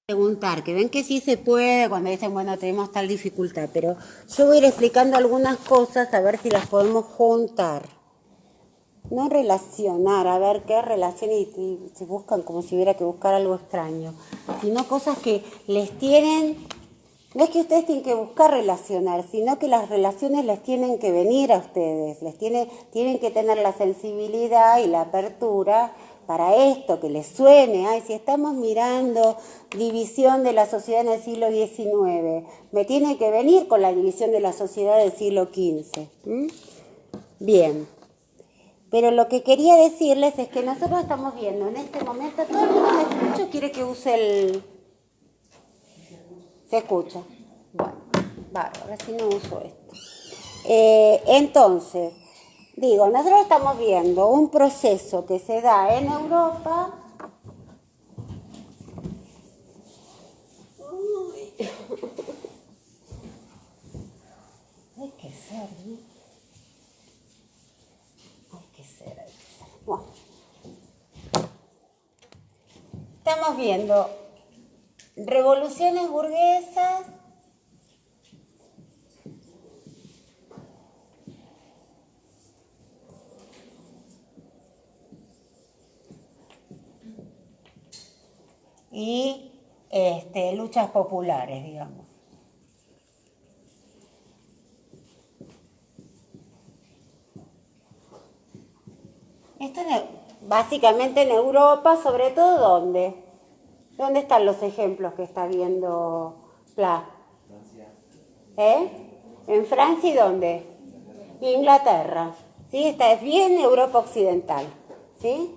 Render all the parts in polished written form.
Preguntar, que ven que sí se puede cuando dicen, bueno, tenemos tal dificultad, pero yo voy a ir explicando algunas cosas a ver si las podemos juntar. No relacionar, a ver qué relaciones y se buscan como si hubiera que buscar algo extraño, sino cosas que les tienen, no es que ustedes tienen que buscar relacionar, sino que las relaciones les tienen que venir a ustedes, tienen que tener la sensibilidad y la apertura para esto, que les suene. Ay, si estamos mirando división de la sociedad en el siglo XIX, me tiene que venir con la división de la sociedad del siglo XV. Bien. Pero lo que quería decirles es que nosotros estamos viendo en este momento, todo el mundo me escucha o quiere que use el... Se escucha. Bueno, bárbaro, así no uso esto. Entonces, digo, nosotros estamos viendo un proceso que se da en Europa. Hay que ser, ¿no? Hay que ser. Bueno. Estamos viendo revoluciones burguesas, y luchas populares, digamos. Esto básicamente en Europa, sobre todo, ¿dónde? ¿Dónde están los ejemplos que está viendo Pla? ¿En Francia y dónde? Inglaterra. ¿Sí? Esta es bien Europa Occidental. ¿Sí?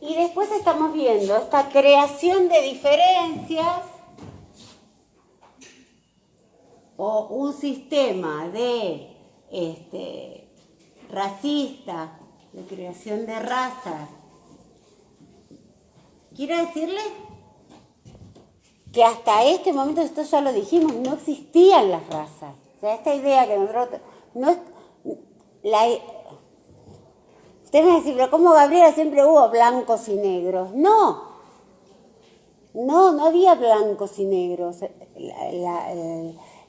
Y después estamos viendo esta creación de diferencias o un sistema de racista, de creación de razas. Quiero decirles que hasta este momento, esto ya lo dijimos, no existían las razas. O sea, esta idea que nosotros... Ustedes me van a decir, pero ¿cómo, Gabriela, siempre hubo blancos y negros? No había blancos y negros.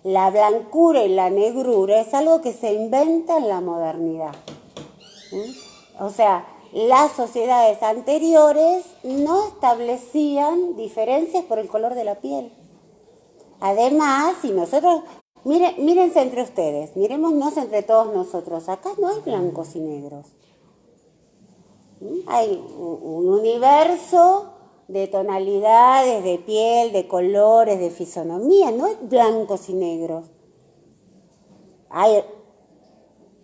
La blancura y la negrura es algo que se inventa en la modernidad. O sea, las sociedades anteriores no establecían diferencias por el color de la piel. Además, si nosotros... Mírense entre ustedes, mirémonos entre todos nosotros. Acá no hay blancos y negros. Hay un universo de tonalidades, de piel, de colores, de fisonomía. No hay blancos y negros. Hay,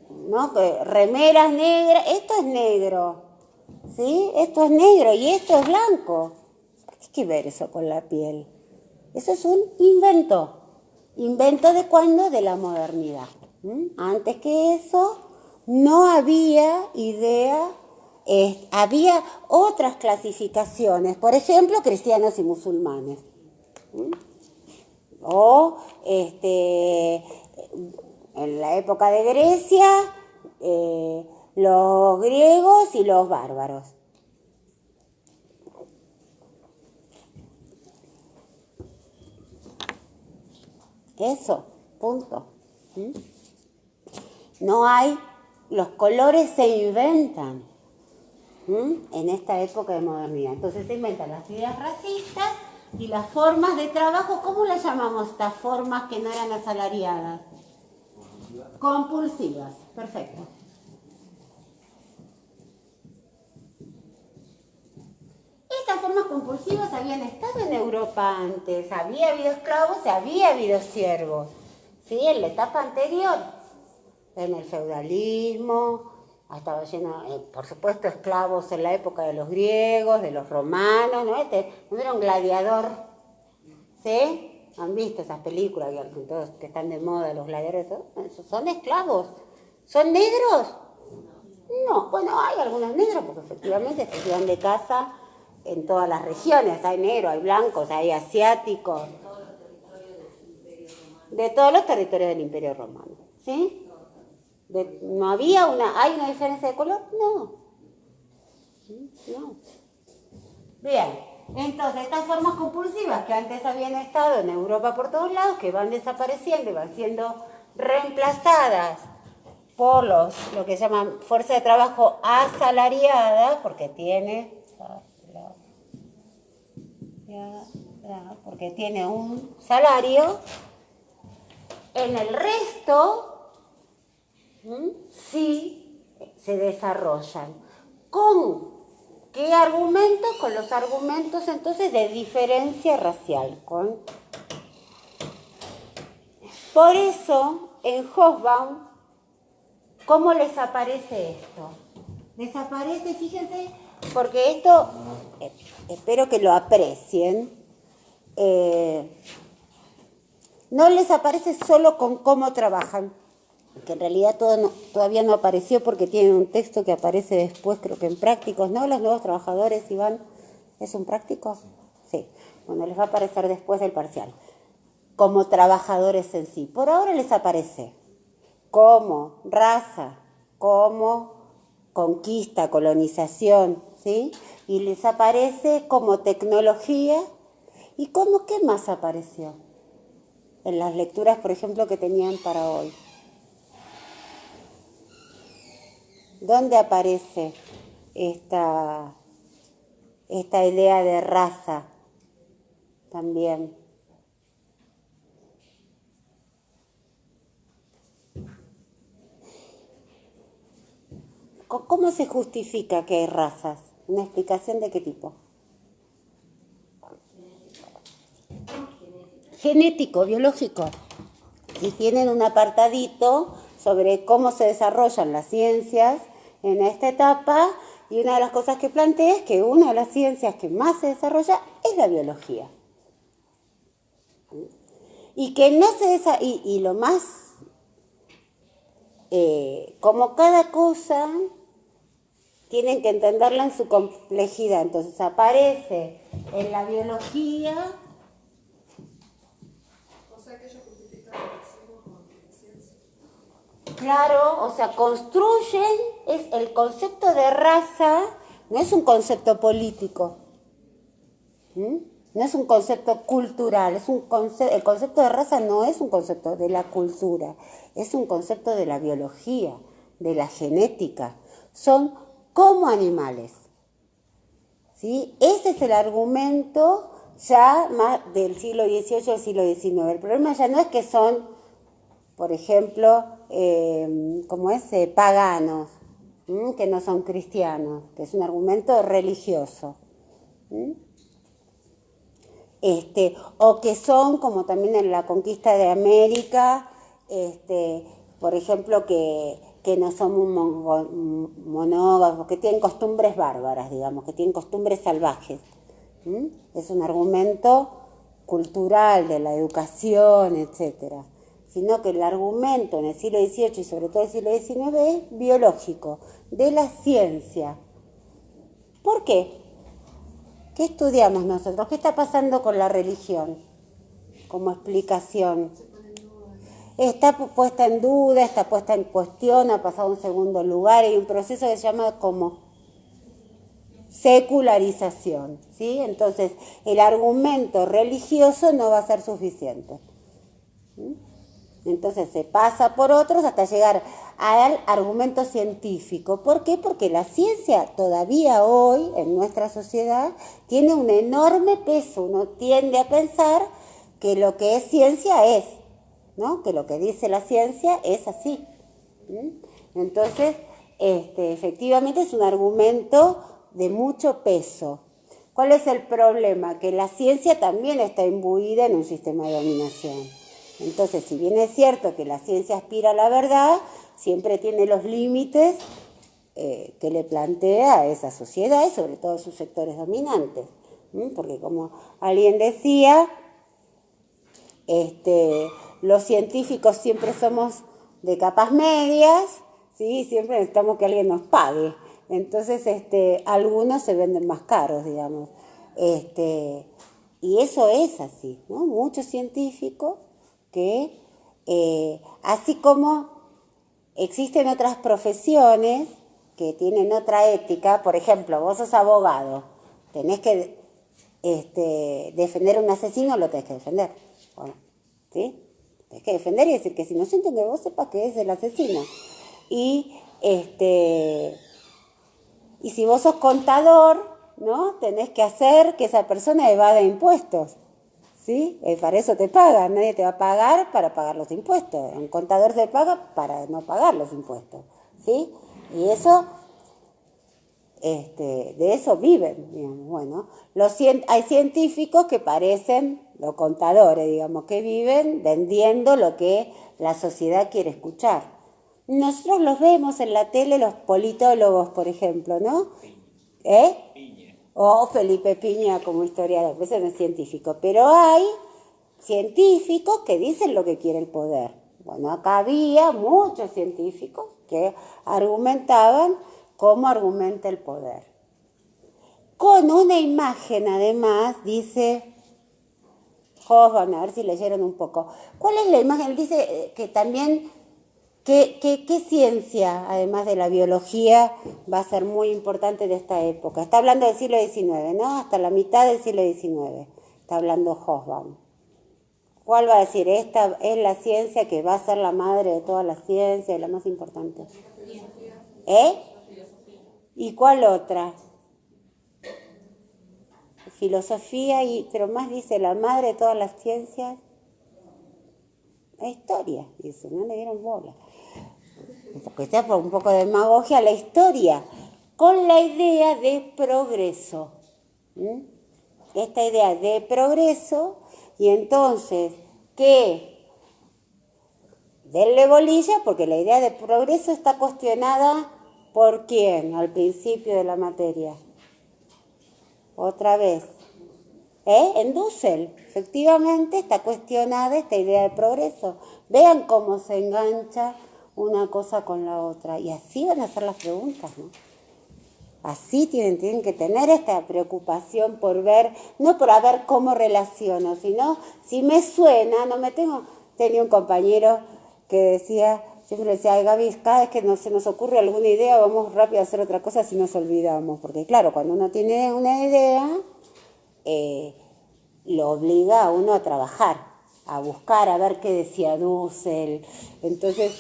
¿no? Remeras negras. Esto es negro, ¿sí? Esto es negro y esto es blanco. ¿Qué tiene que ver eso con la piel? Eso es un invento. ¿Invento de cuándo? De la modernidad. Antes que eso no había idea, había otras clasificaciones, por ejemplo, cristianos y musulmanes. O en la época de Grecia, los griegos y los bárbaros. Eso, punto. No hay, los colores se inventan en esta época de modernidad. Entonces se inventan las ideas racistas y las formas de trabajo. ¿Cómo las llamamos estas formas que no eran asalariadas? Compulsivas, perfecto. Estas formas compulsivas habían estado en Europa antes. Había habido esclavos y había habido siervos. ¿Sí? En la etapa anterior, en el feudalismo, estaba lleno, por supuesto, esclavos en la época de los griegos, de los romanos, ¿no? ¿No era un gladiador? ¿Sí? ¿Han visto esas películas que están de moda, los gladiadores? ¿Son esclavos? ¿Son negros? No, bueno, hay algunos negros, porque efectivamente se iban de casa en todas las regiones. Hay negros, hay blancos, hay asiáticos. de todos los territorios del Imperio Romano, ¿sí? ¿No había hay una diferencia de color? No. No. Bien, entonces estas formas compulsivas que antes habían estado en Europa por todos lados, que van desapareciendo y van siendo reemplazadas por lo que llaman fuerza de trabajo asalariada, porque tiene un salario, en el resto sí se desarrollan. ¿Con qué argumentos? Con los argumentos entonces de diferencia racial. Por eso en Hobsbawm, ¿cómo les aparece esto? Les aparece, fíjense, porque esto, espero que lo aprecien, no les aparece solo con cómo trabajan, que en realidad todavía no apareció porque tienen un texto que aparece después, creo que en prácticos, ¿no? Los nuevos trabajadores, Iván, ¿es un práctico? Sí, bueno, les va a aparecer después del parcial, como trabajadores en sí. Por ahora les aparece como raza, como conquista, colonización, ¿sí? Y les aparece como tecnología. ¿Y cómo qué más apareció? En las lecturas, por ejemplo, que tenían para hoy. ¿Dónde aparece esta idea de raza también? ¿Cómo se justifica que hay razas? ¿Una explicación de qué tipo? Genético, biológico. Y tienen un apartadito sobre cómo se desarrollan las ciencias en esta etapa, y una de las cosas que plantea es que una de las ciencias que más se desarrolla es la biología. Y que no se desarrolla, y lo más, como cada cosa, tienen que entenderla en su complejidad. Entonces aparece en la biología. O sea que ellos justifican el racismo con la ciencia. Claro, o sea, construyen, es el concepto de raza, no es un concepto político, no es un concepto cultural, el concepto de raza no es un concepto de la cultura, es un concepto de la biología, de la genética. Son como animales, ¿sí? Ese es el argumento ya más del siglo XVIII al siglo XIX. El problema ya no es que son, por ejemplo, paganos, que no son cristianos, que es un argumento religioso. O que son, como también en la conquista de América, por ejemplo, que no son monógamos, que tienen costumbres bárbaras, digamos, que tienen costumbres salvajes. Es un argumento cultural de la educación, etcétera. Sino que el argumento en el siglo XVIII y sobre todo el siglo XIX es biológico, de la ciencia. ¿Por qué? ¿Qué estudiamos nosotros? ¿Qué está pasando con la religión como explicación? Está puesta en duda, está puesta en cuestión, ha pasado a un segundo lugar. Hay un proceso que se llama como secularización, ¿sí? Entonces, el argumento religioso no va a ser suficiente. Entonces se pasa por otros hasta llegar al argumento científico. ¿Por qué? Porque la ciencia todavía hoy en nuestra sociedad tiene un enorme peso. Uno tiende a pensar que lo que es ciencia es, ¿no? Que lo que dice la ciencia es así. Entonces, efectivamente es un argumento de mucho peso. ¿Cuál es el problema? Que la ciencia también está imbuida en un sistema de dominación. Entonces, si bien es cierto que la ciencia aspira a la verdad, siempre tiene los límites que le plantea a esa sociedad y sobre todo a sus sectores dominantes. Porque como alguien decía, los científicos siempre somos de capas medias, ¿sí? Siempre necesitamos que alguien nos pague. Entonces, algunos se venden más caros, digamos. Y eso es así, ¿no? Muchos científicos que así como existen otras profesiones que tienen otra ética, por ejemplo, vos sos abogado, tenés que defender a un asesino, lo tenés que defender, bueno, ¿sí? Tenés que defender y decir que es inocente, que vos sepas que es el asesino. Y si vos sos contador, ¿no? Tenés que hacer que esa persona evada impuestos, ¿sí? Para eso te pagan, nadie te va a pagar para pagar los impuestos. Un contador se paga para no pagar los impuestos, ¿sí? Y eso, de eso viven, digamos. Bueno, hay científicos que parecen los contadores, digamos, que viven vendiendo lo que la sociedad quiere escuchar. Nosotros los vemos en la tele, los politólogos, por ejemplo, ¿no? O Felipe Piña como historiador, ese no es científico, pero hay científicos que dicen lo que quiere el poder. Bueno, acá había muchos científicos que argumentaban cómo argumenta el poder. Con una imagen, además, dice Hoffman, a ver si leyeron un poco. ¿Cuál es la imagen? Él dice que también, ¿qué ciencia, además de la biología, va a ser muy importante de esta época? Está hablando del siglo XIX, ¿no? Hasta la mitad del siglo XIX. Está hablando Hoffman. ¿Cuál va a decir? Esta es la ciencia que va a ser la madre de todas las ciencias, la más importante. ¿Y cuál otra? Filosofía, pero más dice la madre de todas las ciencias. La historia, dice, no le dieron bola. Porque sea por un poco de demagogia, la historia, con la idea de progreso. Esta idea de progreso, y entonces, ¿qué? Denle bolilla, porque la idea de progreso está cuestionada ¿por quién? Al principio de la materia. Otra vez. En Dussel, efectivamente, está cuestionada esta idea de progreso. Vean cómo se engancha una cosa con la otra. Y así van a ser las preguntas, ¿no? Así tienen que tener esta preocupación por ver, no por ver cómo relaciono, sino si me suena, no me tengo... Tenía un compañero que decía, siempre decía, ay Gaby, cada vez que se nos ocurre alguna idea, vamos rápido a hacer otra cosa si nos olvidamos. Porque claro, cuando uno tiene una idea, lo obliga a uno a trabajar, a buscar, a ver qué decía Dussel. Entonces,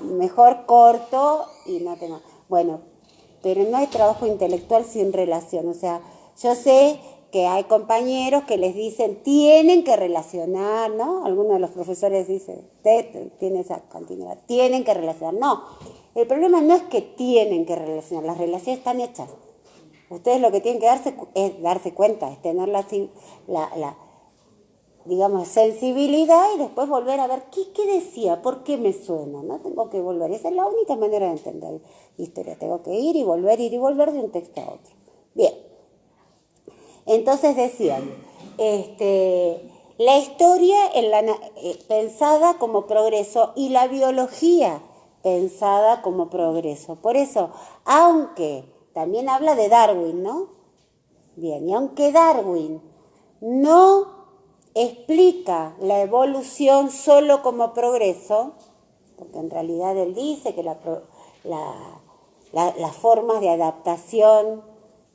mejor corto y no tengo... Bueno, pero no hay trabajo intelectual sin relación. O sea, yo sé que hay compañeros que les dicen, tienen que relacionar, ¿no? Algunos de los profesores dicen, usted tiene esa continuidad, tienen que relacionar. No, el problema no es que tienen que relacionar, las relaciones están hechas. Ustedes lo que tienen que darse cuenta, es tener la digamos, sensibilidad y después volver a ver qué decía, por qué me suena, ¿no? Tengo que volver. Esa es la única manera de entender historia. Tengo que ir y volver de un texto a otro. Bien. Entonces decían, la historia pensada como progreso y la biología pensada como progreso. Por eso, aunque también habla de Darwin, ¿no? Bien, y aunque Darwin no explica la evolución solo como progreso, porque en realidad él dice que las formas de adaptación,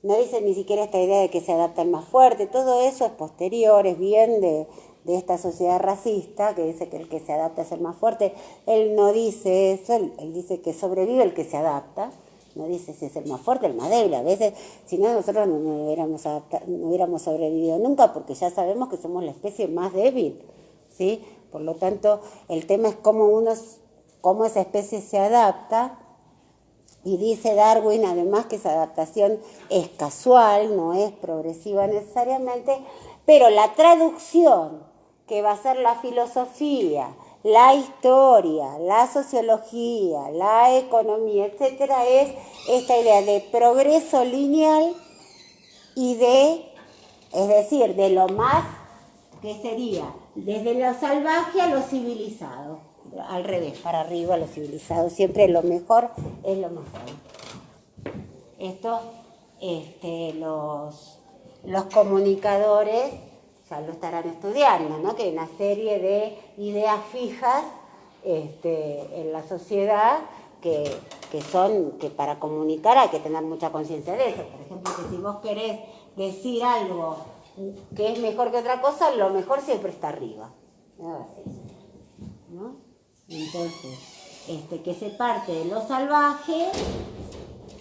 no dice ni siquiera esta idea de que se adaptan más fuerte, todo eso es posterior, es bien de esta sociedad racista que dice que el que se adapta es el más fuerte. Él no dice eso, él dice que sobrevive el que se adapta. No dice si es el más fuerte, el más débil. A veces, si no, nosotros no hubiéramos sobrevivido nunca, porque ya sabemos que somos la especie más débil, ¿sí? Por lo tanto, el tema es cómo esa especie se adapta. Y dice Darwin, además, que esa adaptación es casual, no es progresiva necesariamente, pero la traducción que va a ser la filosofía, la historia, la sociología, la economía, etcétera, es esta idea de progreso lineal y es decir, de lo más que sería desde lo salvaje a lo civilizado, al revés, para arriba a lo civilizado, siempre lo mejor es lo mejor. Esto, los comunicadores ya lo estarán estudiando, ¿no? Que hay una serie de ideas fijas en la sociedad que para comunicar hay que tener mucha conciencia de eso. Por ejemplo, que si vos querés decir algo que es mejor que otra cosa, lo mejor siempre está arriba, ¿no? Entonces, que se parte de lo salvaje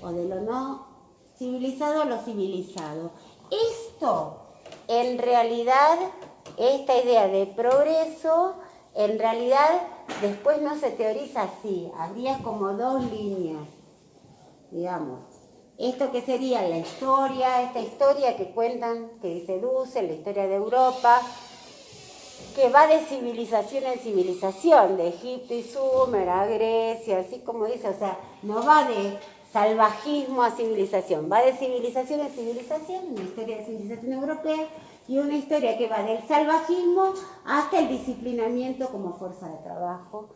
o de lo no civilizado a lo civilizado. Esto, en realidad, esta idea de progreso, en realidad, después no se teoriza así. Habría como dos líneas, digamos. Esto que sería la historia, esta historia que cuentan, que dice Dussel, la historia de Europa, que va de civilización en civilización, de Egipto y Sumer a Grecia, así como dice, o sea, no va de salvajismo a civilización, va de civilización en civilización, una historia de civilización europea, y una historia que va del salvajismo hasta el disciplinamiento como fuerza de trabajo,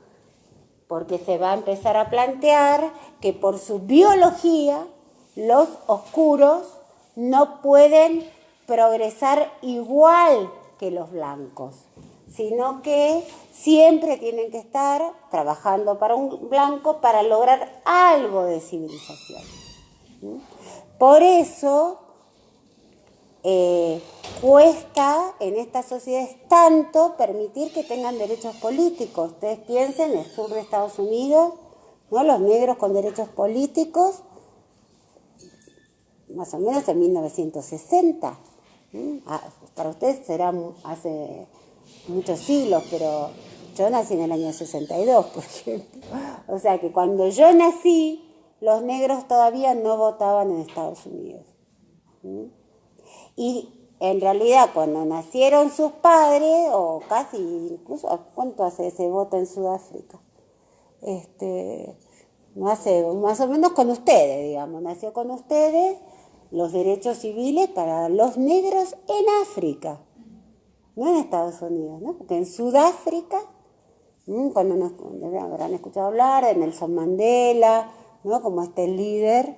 porque se va a empezar a plantear que por su biología los oscuros no pueden progresar igual que los blancos, sino que siempre tienen que estar trabajando para un blanco para lograr algo de civilización. Por eso cuesta en estas sociedades tanto permitir que tengan derechos políticos. Ustedes piensen en el sur de Estados Unidos, ¿no? Los negros con derechos políticos, más o menos en 1960. Para ustedes será hace muchos siglos, pero yo nací en el año 62, por ejemplo. O sea que cuando yo nací, los negros todavía no votaban en Estados Unidos. Y en realidad cuando nacieron sus padres, o casi incluso, ¿cuánto hace ese voto en Sudáfrica? No hace, más o menos con ustedes, digamos, nació con ustedes los derechos civiles para los negros en África, no en Estados Unidos, ¿no? Porque en Sudáfrica, cuando nos habrán escuchado hablar de Nelson Mandela, ¿no? Como este líder,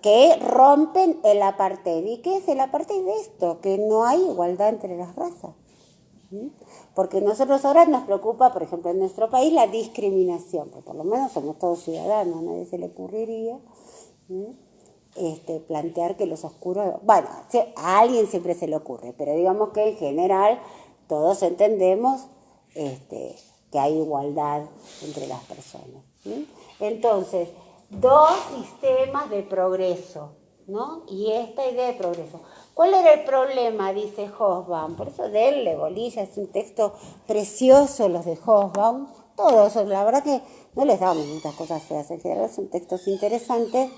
que rompen el apartheid. ¿Y qué es el apartheid de esto? Que no hay igualdad entre las razas. Porque nosotros ahora nos preocupa, por ejemplo, en nuestro país la discriminación, porque por lo menos somos todos ciudadanos, a nadie se le ocurriría plantear que los oscuros, bueno, a alguien siempre se le ocurre, pero digamos que en general todos entendemos que hay igualdad entre las personas. Entonces, dos sistemas de progreso, ¿no? Y esta idea de progreso. ¿Cuál era el problema? Dice Hobsbawm. Por eso denle bolilla, es un texto precioso los de Hobsbawm. Todos, la verdad que no les damos muchas cosas feas, en general son textos interesantes,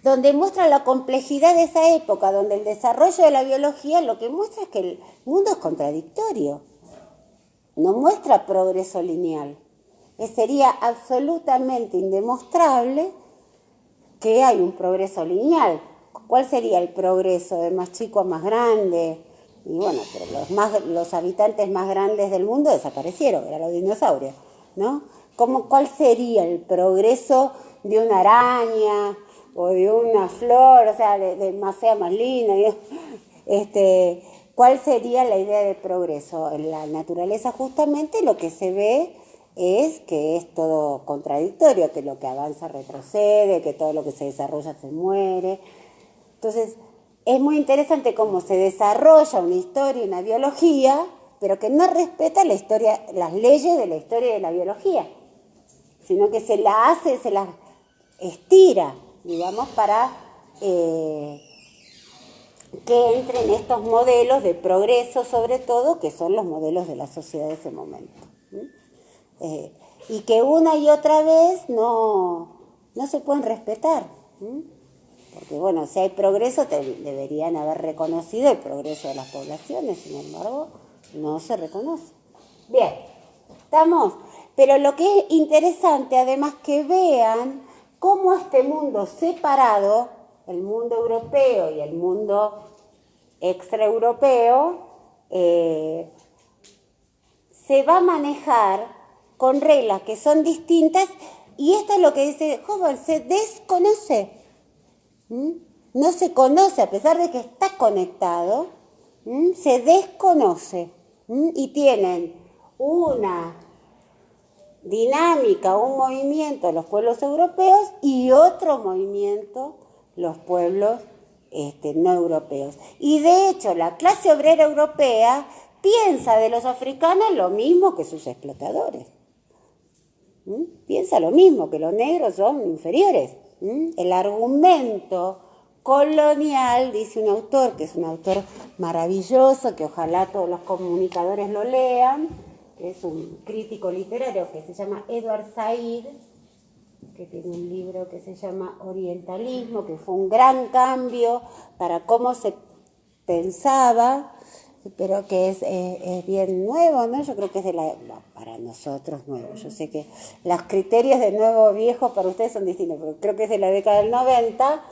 donde muestra la complejidad de esa época, donde el desarrollo de la biología lo que muestra es que el mundo es contradictorio, no muestra progreso lineal. Sería absolutamente indemostrable que hay un progreso lineal. ¿Cuál sería el progreso de más chico a más grande? Y bueno, pero los habitantes más grandes del mundo desaparecieron, eran los dinosaurios, ¿no? ¿Cuál sería el progreso de una araña o de una flor, o sea, de más fea, más linda? ¿Cuál sería la idea de progreso? En la naturaleza justamente lo que se ve es que es todo contradictorio, que lo que avanza retrocede, que todo lo que se desarrolla se muere. Entonces, es muy interesante cómo se desarrolla una historia y una biología, pero que no respeta la historia, las leyes de la historia y de la biología, sino que se las estira, digamos, para que entren estos modelos de progreso, sobre todo, que son los modelos de la sociedad de ese momento. Y que una y otra vez no se pueden respetar. Porque, bueno, si hay progreso, deberían haber reconocido el progreso de las poblaciones, sin embargo, no se reconoce. Bien, ¿estamos? Pero lo que es interesante, además, que vean cómo este mundo separado, el mundo europeo y el mundo extraeuropeo, se va a manejar con reglas que son distintas, y esto es lo que dice Hobsbawm, se desconoce ¿Mm? No se conoce, a pesar de que está conectado, se desconoce. Y tienen una dinámica, un movimiento los pueblos europeos y otro movimiento los pueblos no europeos. Y de hecho la clase obrera europea piensa de los africanos lo mismo que sus explotadores. Piensa lo mismo, que los negros son inferiores. El argumento colonial, dice un autor, que es un autor maravilloso, que ojalá todos los comunicadores lo lean, que es un crítico literario que se llama Edward Said, que tiene un libro que se llama Orientalismo, que fue un gran cambio para cómo se pensaba, pero que es bien nuevo, ¿no? Yo creo que es para nosotros nuevo. Yo sé que los criterios de nuevo o viejo para ustedes son distintos, pero creo que es de la década del 90,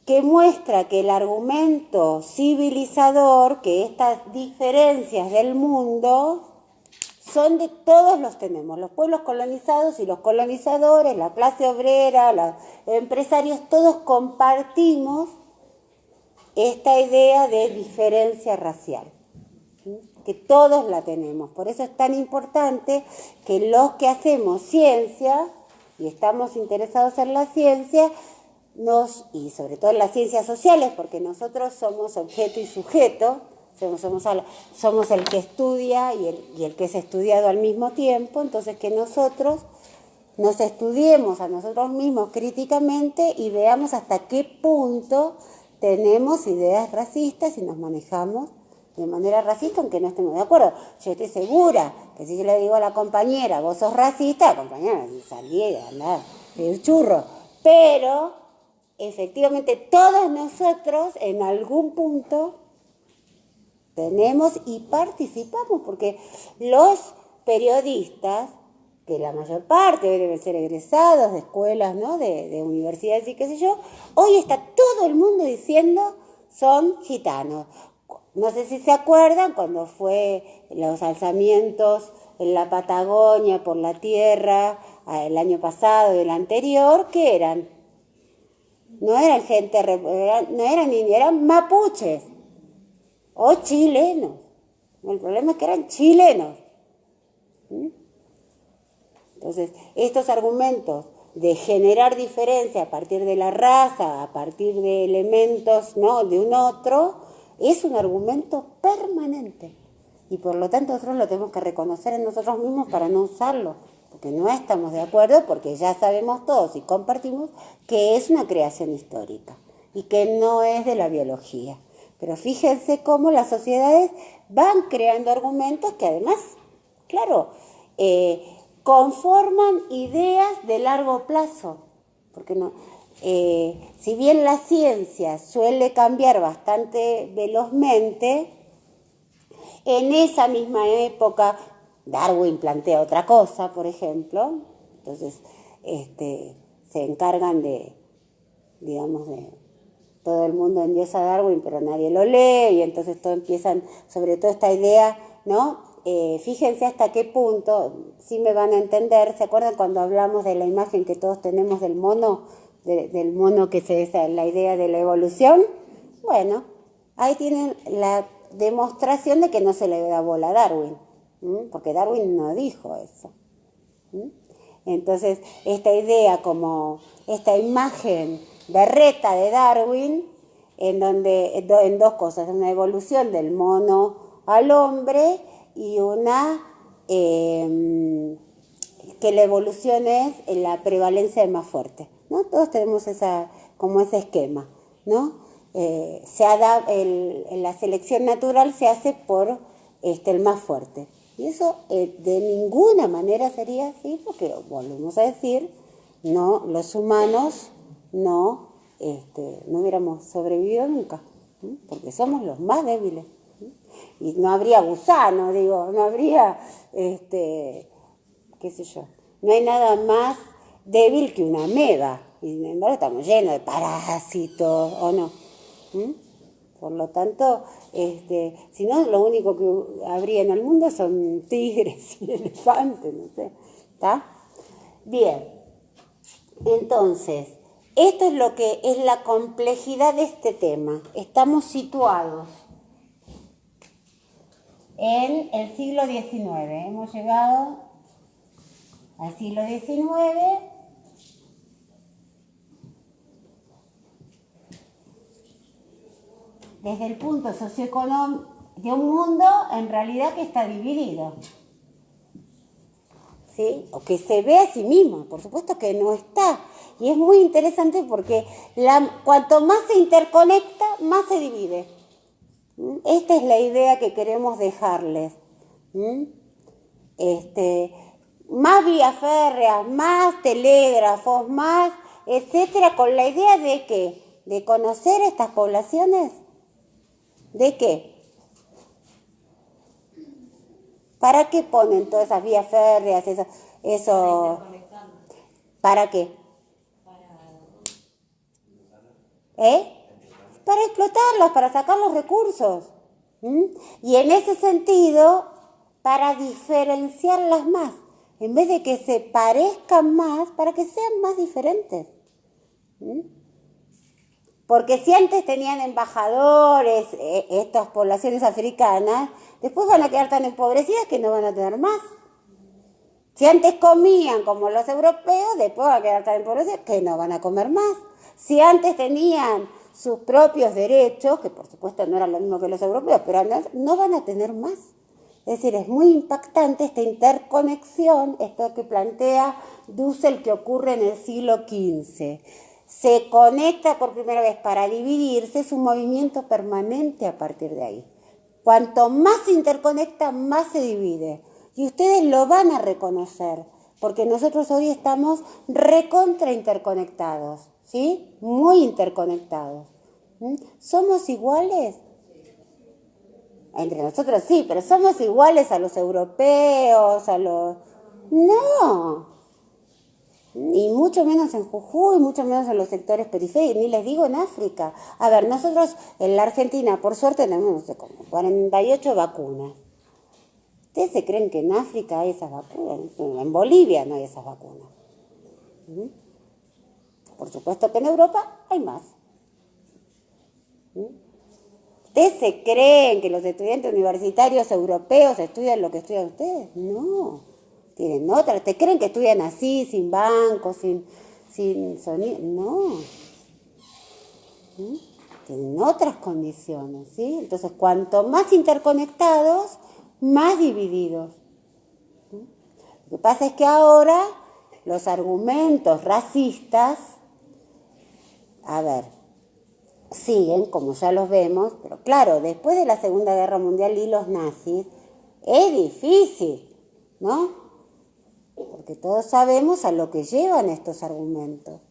que muestra que el argumento civilizador, que estas diferencias del mundo son de todos los tenemos, los pueblos colonizados y los colonizadores, la clase obrera, los empresarios, todos compartimos esta idea de diferencia racial, que todos la tenemos. Por eso es tan importante que los que hacemos ciencia y estamos interesados en la ciencia, y sobre todo en las ciencias sociales, porque nosotros somos objeto y sujeto, somos el que estudia y el que es estudiado al mismo tiempo, entonces que nosotros nos estudiemos a nosotros mismos críticamente y veamos hasta qué punto tenemos ideas racistas y nos manejamos de manera racista, aunque no estemos de acuerdo. Yo estoy segura que si yo le digo a la compañera, vos sos racista, la compañera salí, andá, el churro. Pero, efectivamente, todos nosotros en algún punto tenemos y participamos, porque los periodistas, que la mayor parte deben ser egresados de escuelas, ¿no? de universidades y qué sé yo, hoy está todo el mundo diciendo son gitanos. No sé si se acuerdan cuando fue los alzamientos en la Patagonia por la tierra el año pasado y el anterior, ¿qué eran? No eran gente, no eran indios, eran mapuches o chilenos. El problema es que eran chilenos. Entonces, estos argumentos de generar diferencia a partir de la raza, a partir de elementos, ¿no?, de un otro, es un argumento permanente. Y por lo tanto nosotros lo tenemos que reconocer en nosotros mismos para no usarlo, porque no estamos de acuerdo, porque ya sabemos todos y compartimos que es una creación histórica y que no es de la biología. Pero fíjense cómo las sociedades van creando argumentos que además, claro, conforman ideas de largo plazo, porque no, si bien la ciencia suele cambiar bastante velozmente, en esa misma época Darwin plantea otra cosa, por ejemplo, entonces se encargan digamos, de todo el mundo endiosa a Darwin, pero nadie lo lee, y entonces todo empiezan, sobre todo esta idea, ¿no? Fíjense hasta qué punto, si me van a entender, ¿se acuerdan cuando hablamos de la imagen que todos tenemos del mono, del mono que es la idea de la evolución? Bueno, ahí tienen la demostración de que no se le da bola a Darwin, porque Darwin no dijo eso. Entonces, esta idea como esta imagen berreta de Darwin, en dos cosas, una evolución del mono al hombre y una que la evolución es la prevalencia del más fuerte, ¿no? Todos tenemos como ese esquema, ¿no? La selección natural se hace por el más fuerte. Y eso de ninguna manera sería así, porque volvemos a decir, no, los humanos no hubiéramos sobrevivido nunca, porque somos los más débiles. Y no habría gusano, no habría, qué sé yo, no hay nada más débil que una ameba. Y sin embargo estamos llenos de parásitos, ¿o no? Por lo tanto, si no, lo único que habría en el mundo son tigres y elefantes, no sé. ¿Está? Bien. Entonces, Esto es lo que es la complejidad de este tema. Estamos situados en el siglo XIX. Hemos llegado al siglo XIX. Desde el punto socioeconómico de un mundo en realidad que está dividido. ¿Sí? O que se ve a sí mismo, por supuesto que no está. Y es muy interesante porque cuanto más se interconecta, más se divide. Esta es la idea que queremos dejarles. Más vías férreas, más telégrafos, más, etcétera, con la idea de ¿qué? De conocer estas poblaciones. ¿De qué? ¿Para qué ponen todas esas vías férreas? Eso? ¿Para qué? Para explotarlas, para sacar los recursos. Y en ese sentido, para diferenciarlas más. En vez de que se parezcan más, para que sean más diferentes. Porque si antes tenían embajadores, estas poblaciones africanas, después van a quedar tan empobrecidas que no van a tener más. Si antes comían como los europeos, después van a quedar tan empobrecidas que no van a comer más. Si antes tenían sus propios derechos, que por supuesto no eran lo mismo que los europeos, pero no van a tener más. Es decir, es muy impactante esta interconexión, esto que plantea Dussel que ocurre en el siglo XV. Se conecta por primera vez para dividirse, es un movimiento permanente a partir de ahí. Cuanto más se interconecta, más se divide. Y ustedes lo van a reconocer, porque nosotros hoy estamos recontra interconectados, ¿sí? Muy interconectados. ¿Somos iguales? Entre nosotros sí, pero ¿somos iguales a los europeos, a los...? No. Y mucho menos en Jujuy, mucho menos en los sectores periféricos, ni les digo en África. A ver, nosotros en la Argentina, por suerte, tenemos, no sé, como 48 vacunas. ¿Ustedes se creen que en África hay esas vacunas? En Bolivia no hay esas vacunas. Por supuesto que en Europa hay más. ¿Ustedes se creen que los estudiantes universitarios europeos estudian lo que estudian ustedes? No. Tienen otras. ¿Te creen que estudian así, sin bancos, sin sonido? No. Tienen otras condiciones, ¿sí? Entonces, cuanto más interconectados, más divididos. Lo que pasa es que ahora los argumentos racistas, a ver, siguen, como ya los vemos, pero claro, después de la Segunda Guerra Mundial y los nazis, es difícil, ¿no? Porque todos sabemos a lo que llevan estos argumentos.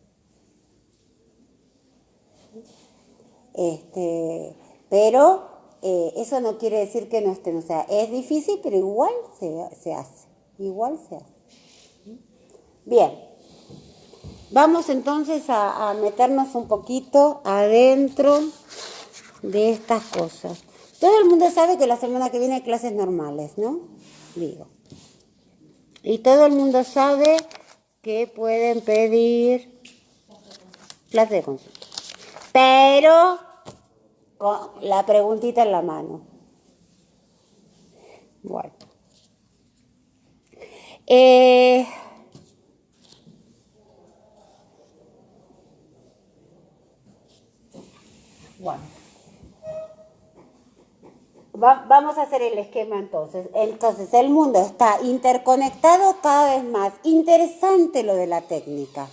Pero eso no quiere decir que no estén, o sea, es difícil, pero igual se hace, igual se hace. Bien, vamos entonces a meternos un poquito adentro de estas cosas. Todo el mundo sabe que la semana que viene hay clases normales, ¿no? Digo. Y todo el mundo sabe que pueden pedir clase de consulta. Pero con la preguntita en la mano. Bueno. Bueno. Vamos a hacer el esquema entonces. Entonces, el mundo está interconectado cada vez más. Interesante lo de la técnica,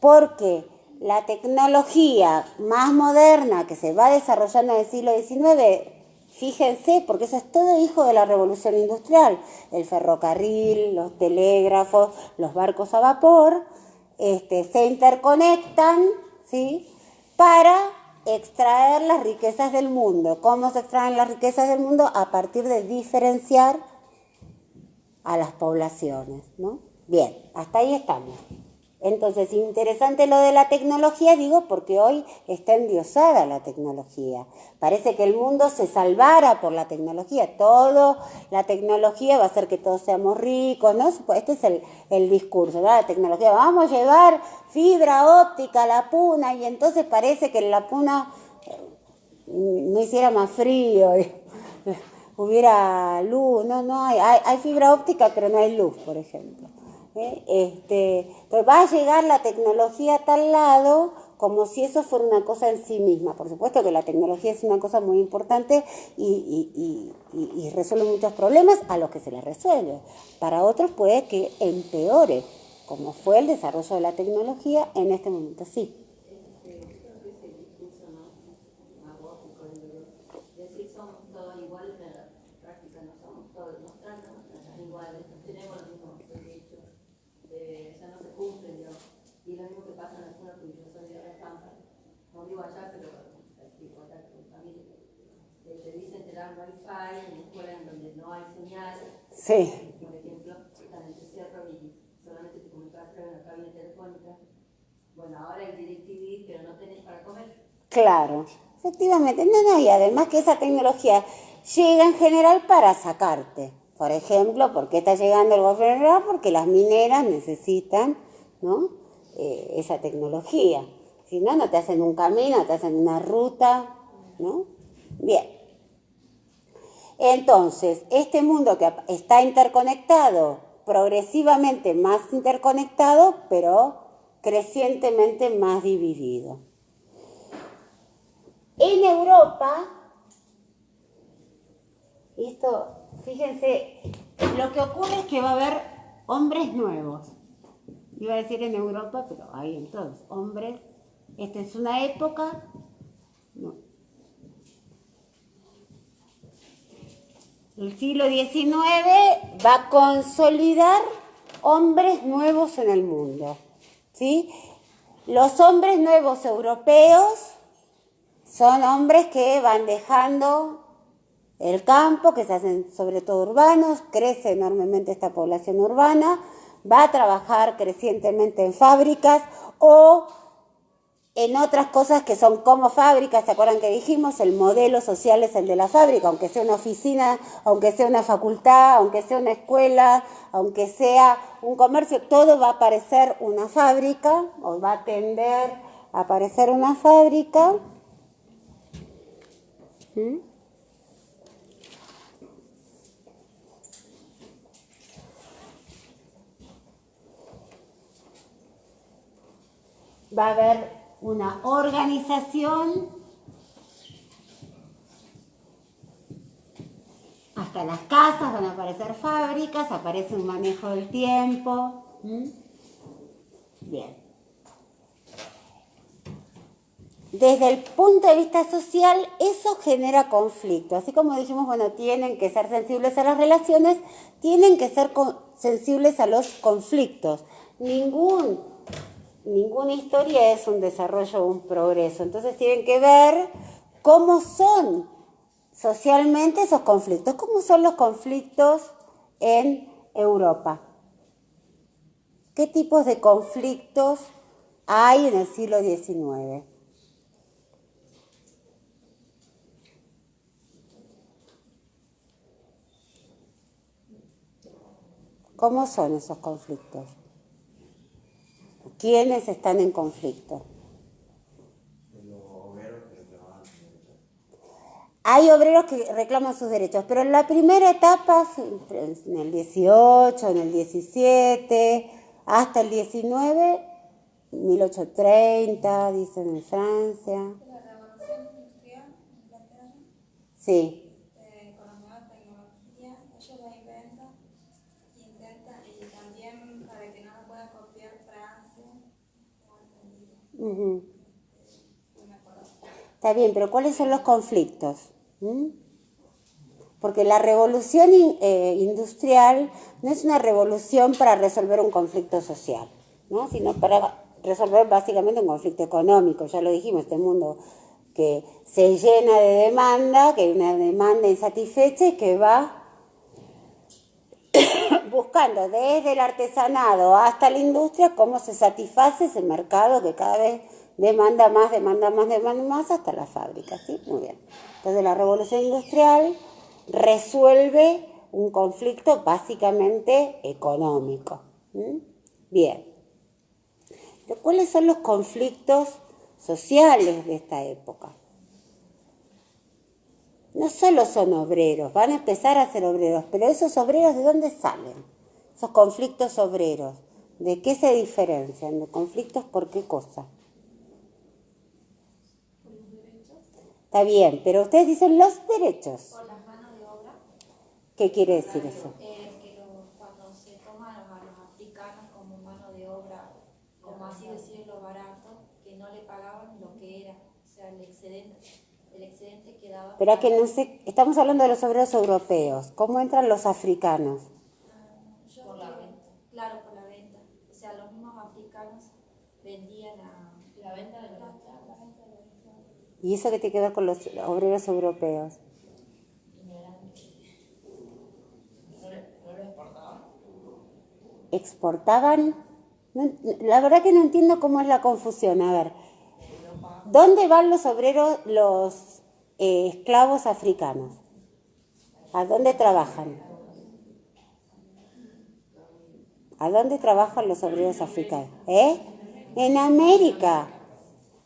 porque la tecnología más moderna que se va desarrollando en el siglo XIX, fíjense, porque eso es todo hijo de la revolución industrial, el ferrocarril, los telégrafos, los barcos a vapor, se interconectan, ¿sí?, para extraer las riquezas del mundo. ¿Cómo se extraen las riquezas del mundo? A partir de diferenciar a las poblaciones, ¿no? Bien, hasta ahí estamos. Entonces, interesante lo de la tecnología, digo, porque hoy está endiosada la tecnología. Parece que el mundo se salvara por la tecnología. La tecnología va a hacer que todos seamos ricos, ¿no? Este es el discurso, ¿no? La tecnología, vamos a llevar fibra óptica a la puna, y entonces parece que en la puna no hiciera más frío, hubiera luz. No hay fibra óptica, pero no hay luz, por ejemplo. Pues va a llegar la tecnología a tal lado como si eso fuera una cosa en sí misma. Por supuesto que la tecnología es una cosa muy importante y resuelve muchos problemas a los que se les resuelve. Para otros puede que empeore, como fue el desarrollo de la tecnología en este momento, sí. Decir somos todos iguales, pero en la práctica no somos todos, nos tratan iguales, no tenemos los mismos derechos, ya no se cumplen, ¿no? Y lo mismo que pasa en la escuela, porque yo soy de Recampa, no vivo allá, pero estoy en contacto con familia. Te dicen te dan wifi en escuelas en donde no hay señal, Sí. por ejemplo, están en tu cerro y solamente te comunicas a través de una cabina telefónica. Bueno, ahora hay DirecTV, pero no tenés para comer. Claro, efectivamente. No, y además que esa tecnología llega en general para sacarte. Por ejemplo, ¿por qué está llegando el gobierno? Porque las mineras necesitan, ¿no? Esa tecnología. Si no, no te hacen un camino, te hacen una ruta, ¿no? Bien. Entonces, este mundo que está interconectado, progresivamente más interconectado, pero crecientemente más dividido. En Europa, esto, fíjense, lo que ocurre es que va a haber hombres nuevos. Iba a decir en Europa, pero hay en todos, hombres. Esta es una época, no. El siglo XIX va a consolidar hombres nuevos en el mundo, ¿sí? Los hombres nuevos europeos son hombres que van dejando el campo, que se hacen sobre todo urbanos, crece enormemente esta población urbana, va a trabajar crecientemente en fábricas o en otras cosas que son como fábricas. ¿Se acuerdan que dijimos? El modelo social es el de la fábrica, aunque sea una oficina, aunque sea una facultad, aunque sea una escuela, aunque sea un comercio, todo va a parecer una fábrica, o va a tender a parecer una fábrica. Va a haber una organización, hasta las casas van a aparecer fábricas, aparece un manejo del tiempo. Bien. Desde el punto de vista social, eso genera conflicto. Así como dijimos, bueno, tienen que ser sensibles a las relaciones, tienen que ser sensibles a los conflictos. Ninguna historia es un desarrollo o un progreso. Entonces tienen que ver cómo son socialmente esos conflictos. ¿Cómo son los conflictos en Europa? ¿Qué tipos de conflictos hay en el siglo XIX? ¿Cómo son esos conflictos? ¿Quiénes están en conflicto? Los obreros que reclamaban sus derechos. Hay obreros que reclaman sus derechos, pero en la primera etapa, en el 18, en el 17, hasta el 19, 1830, dicen en Francia. La revolución industrial en Inglaterra, Sí. con la nueva tecnología, ellos la inventan, y también para que no la pueda copiar Francia, tengo entendido. No me acuerdo. Está bien, pero ¿cuáles son los conflictos? Porque la revolución industrial no es una revolución para resolver un conflicto social, ¿no? Sino para resolver básicamente un conflicto económico. Ya lo dijimos, este mundo que se llena de demanda, que hay una demanda insatisfecha y que va buscando desde el artesanado hasta la industria cómo se satisface ese mercado que cada vez demanda más, hasta la fábrica, ¿sí? Muy bien. Entonces la revolución industrial resuelve un conflicto básicamente económico. Bien. Pero ¿cuáles son los conflictos sociales de esta época? No solo son obreros, van a empezar a ser obreros, pero esos obreros, ¿de dónde salen? Esos conflictos obreros, ¿de qué se diferencian? ¿De conflictos por qué cosa? Por los derechos. Está bien, pero ustedes dicen los derechos. Por las manos de obra. ¿Qué quiere decir eso? Cuando se toman a los africanos como mano de obra, como así decirlo, barato, que no le pagaban lo que era, o sea, el excedente quedaba. Pero a que no sé, estamos hablando de los obreros europeos. ¿Cómo entran los africanos? Por la venta. Claro, por la venta. O sea, los mismos africanos vendían a La venta de los esclavos. ¿Y eso qué tiene que ver con los obreros europeos? ¿No lo exportaban? ¿Exportaban? No, la verdad que no entiendo cómo es la confusión. A ver, ¿dónde van los obreros, los esclavos africanos? ¿A dónde trabajan? ¿A dónde trabajan los obreros africanos? En América.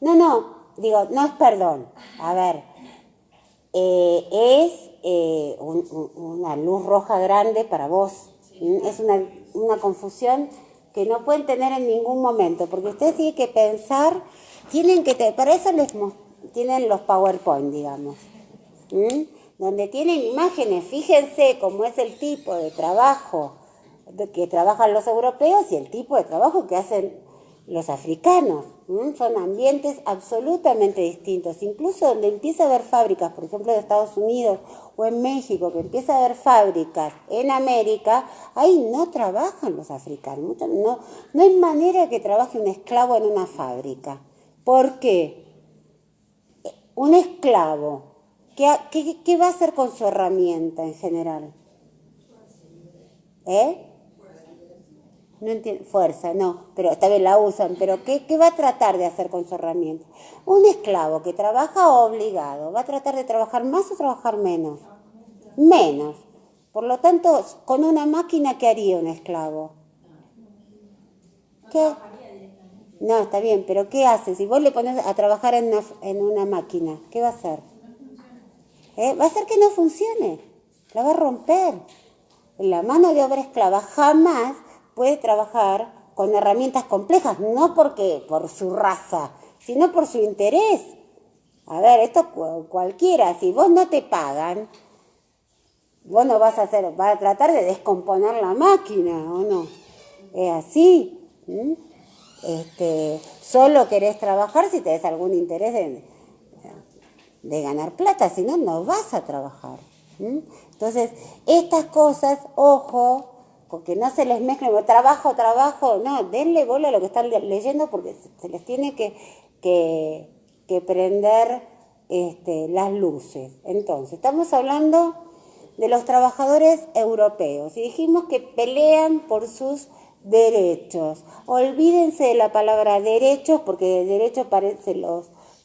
No, digo, no es perdón. A ver, es una luz roja grande para vos. Es una confusión que no pueden tener en ningún momento, porque ustedes tienen que pensar, para eso tienen los PowerPoint, digamos, donde tienen imágenes. Fíjense cómo es el tipo de trabajo que trabajan los europeos y el tipo de trabajo que hacen los africanos. Son ambientes absolutamente distintos. Incluso donde empieza a haber fábricas, por ejemplo, de Estados Unidos o en México, que empieza a haber fábricas en América, ahí no trabajan los africanos. No hay manera que trabaje un esclavo en una fábrica. ¿Por qué? Un esclavo, ¿qué va a hacer con su herramienta en general? No entiendo, fuerza, no, pero también la usan, pero ¿qué va a tratar de hacer con su herramienta? Un esclavo que trabaja obligado, ¿va a tratar de trabajar más o trabajar menos? Menos. Por lo tanto, con una máquina, ¿qué haría un esclavo? ¿Qué? No, está bien, pero ¿qué hace? Si vos le pones a trabajar en una máquina, ¿qué va a hacer? Va a hacer que no funcione, la va a romper. La mano de obra esclava jamás puede trabajar con herramientas complejas, no por su raza, sino por su interés. A ver, esto cualquiera, si vos no te pagan, vos no vas a tratar de descomponer la máquina, ¿o no? Es así. Solo querés trabajar si tenés algún interés de ganar plata, si no, no vas a trabajar. Entonces, estas cosas, ojo, porque no se les mezclen, trabajo, no, denle bola a lo que están leyendo porque se les tiene que prender las luces. Entonces, estamos hablando de los trabajadores europeos y dijimos que pelean por sus derechos. Olvídense de la palabra derechos porque derechos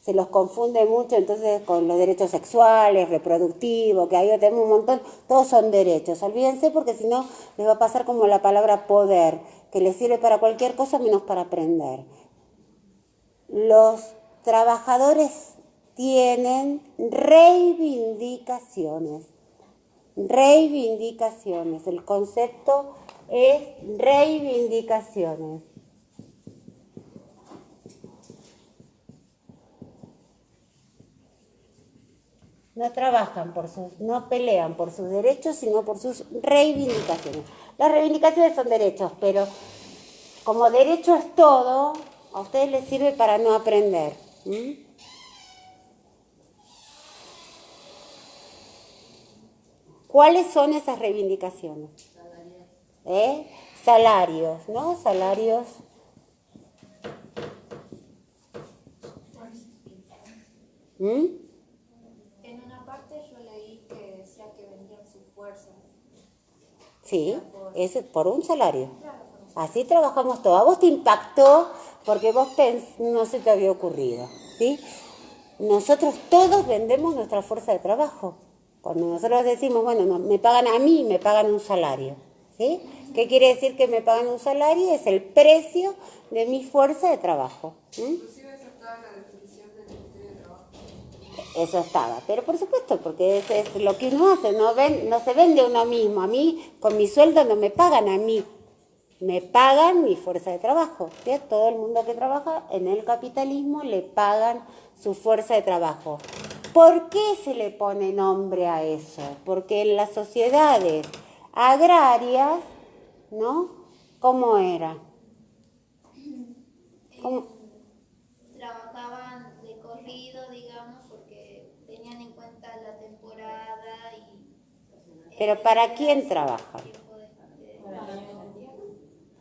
se los confunde mucho entonces con los derechos sexuales, reproductivos, que ahí tenemos un montón, todos son derechos. Olvídense porque si no les va a pasar como la palabra poder, que les sirve para cualquier cosa menos para aprender. Los trabajadores tienen reivindicaciones. Reivindicaciones. El concepto es reivindicaciones. No pelean por sus derechos, sino por sus reivindicaciones. Las reivindicaciones son derechos, pero como derecho es todo, a ustedes les sirve para no aprender. ¿Cuáles son esas reivindicaciones? Salarios, ¿no? Salarios. En una parte yo leí que decía que vendían su fuerza. Sí, es por un salario. Así trabajamos todos. A vos te impactó porque no se te había ocurrido, ¿sí? Nosotros todos vendemos nuestra fuerza de trabajo. Cuando nosotros decimos, bueno, me pagan a mí, me pagan un salario, ¿sí? ¿Qué quiere decir que me pagan un salario? Es el precio de mi fuerza de trabajo. Inclusive eso estaba en la definición del Ministerio de Trabajo. Eso estaba, pero por supuesto, porque eso es lo que uno hace, no se vende uno mismo. A mí, con mi sueldo no me pagan a mí, me pagan mi fuerza de trabajo. ¿Sí? Todo el mundo que trabaja en el capitalismo le pagan su fuerza de trabajo. ¿Por qué se le pone nombre a eso? Porque en las sociedades agrarias, ¿no? ¿Cómo era? ¿Cómo? Trabajaban de corrido, digamos, porque tenían en cuenta la temporada y... ¿Pero para quién trabajan?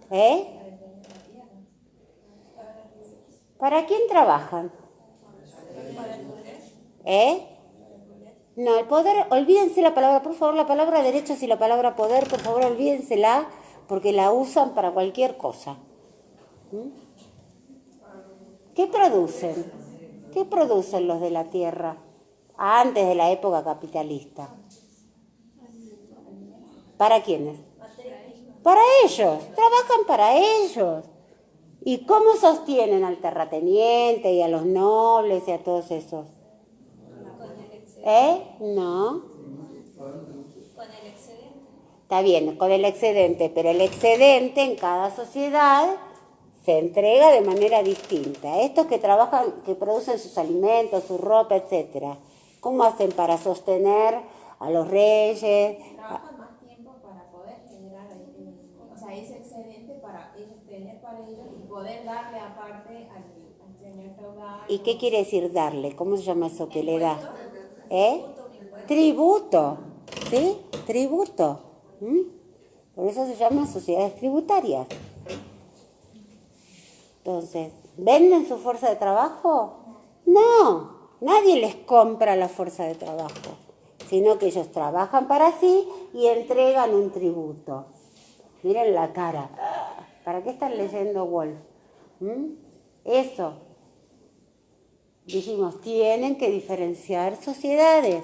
¿Eh? ¿Para quién trabajan? ¿Eh? No, el poder, olvídense la palabra, por favor, la palabra derechos y la palabra poder, por favor, olvídensela, porque la usan para cualquier cosa. ¿Qué producen? ¿Qué producen los de la tierra antes de la época capitalista? ¿Para quiénes? Para ellos, trabajan para ellos. ¿Y cómo sostienen al terrateniente y a los nobles y a todos esos? No. Con el excedente. Está bien, con el excedente, pero el excedente en cada sociedad se entrega de manera distinta. Estos que trabajan, que producen sus alimentos, su ropa, etcétera, ¿cómo hacen para sostener a los reyes? Trabajan más tiempo para poder generar, o sea, ese excedente para ellos tener para ellos y poder darle aparte al señor feudal. ¿Y qué quiere decir darle? ¿Cómo se llama eso que le da? Tributo, ¿sí? Tributo. Por eso se llaman sociedades tributarias. Entonces, ¿venden su fuerza de trabajo? No, nadie les compra la fuerza de trabajo, sino que ellos trabajan para sí y entregan un tributo. Miren la cara. ¿Para qué están leyendo Wolf? Eso. Dijimos, tienen que diferenciar sociedades.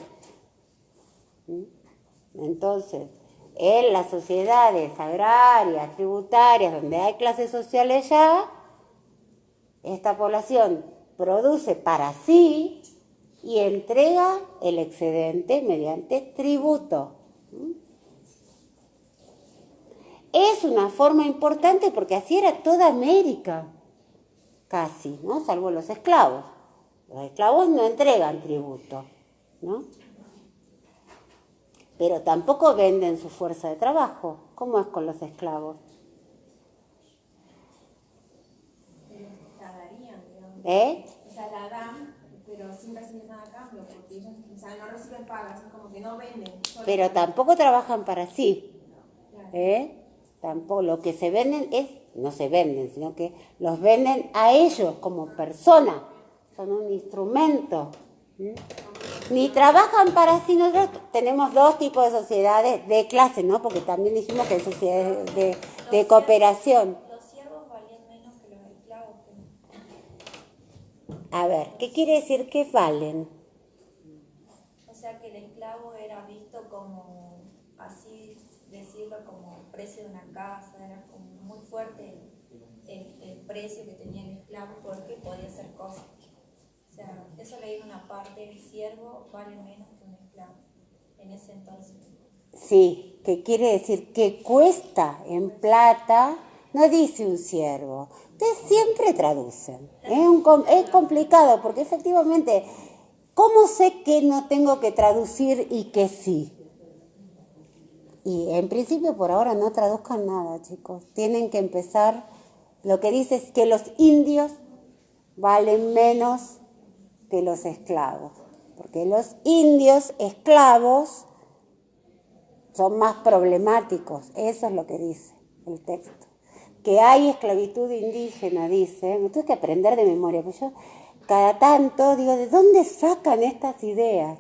Entonces, en las sociedades agrarias, tributarias, donde hay clases sociales ya, esta población produce para sí y entrega el excedente mediante tributo. Es una forma importante porque así era toda América, casi, ¿no? Salvo los esclavos. Los esclavos no entregan tributo, ¿no? Pero tampoco venden su fuerza de trabajo. ¿Cómo es con los esclavos? La darían, digamos. ¿Eh? O sea, la dan, pero sin recibir nada a cambio, porque ellos, o sea, no reciben pagas, es como que no venden. Pero tampoco trabajan para sí. Tampoco, lo que se venden no se venden, sino que los venden a ellos como personas. Son un instrumento. Ni trabajan para sí. Nosotros tenemos dos tipos de sociedades de clase, ¿no? Porque también dijimos que hay sociedades de cooperación. Los siervos valían menos que los esclavos. A ver, ¿qué quiere decir que valen? O sea que el esclavo era visto como, así decirlo, como el precio de una casa, era como muy fuerte el precio que tenía el esclavo porque podía hacer cosas. O sea, eso leí una parte, el siervo vale menos que un esclavo en ese entonces. Sí, que quiere decir que cuesta en plata, no dice un siervo. Ustedes siempre traducen. Es complicado porque efectivamente, ¿cómo sé que no tengo que traducir y que sí? Y en principio por ahora no traduzcan nada, chicos. Tienen que empezar, lo que dice es que los indios valen menos que los esclavos. Porque los indios esclavos son más problemáticos. Eso es lo que dice el texto. Que hay esclavitud indígena, dice. Me tengo que aprender de memoria, porque yo cada tanto digo, ¿de dónde sacan estas ideas?